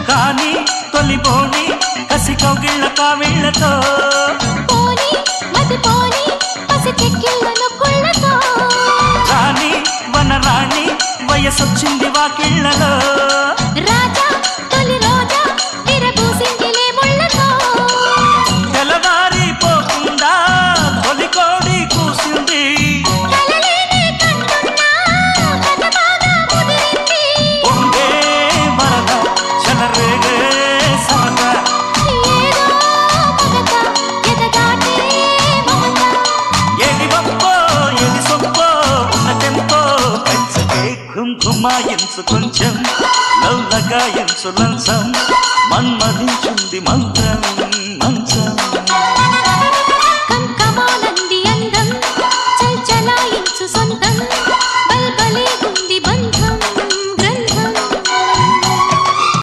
కానీ తొలిపోని కసి కౌగిళ్ళ కావిళ్ళతో పోని మతిపోని పసి చెక్కిళ్ళను కుళ్ళతో రాణి వనరాణి వయసొచ్చింది వాకిళ్ళలో రాజా తొలి రోజా విరబూసిందిలే ముళ్ళతో తెలవారిపోకుండా తొలి కోడి కూసింది కలలేనే కంటున్నా కథ బాగా ముదిరింది పొంగే వరద చెలరేగే సరదా ఏదో మగత ఎదగాటే మమత ఏది వప్పో ఏది సొప్పో ఉన్న టెంపో పెంచకే ఘుమాయించు కొంచెం లవ్ లగాయించు లంచం మన్మధించుంది మంత్రం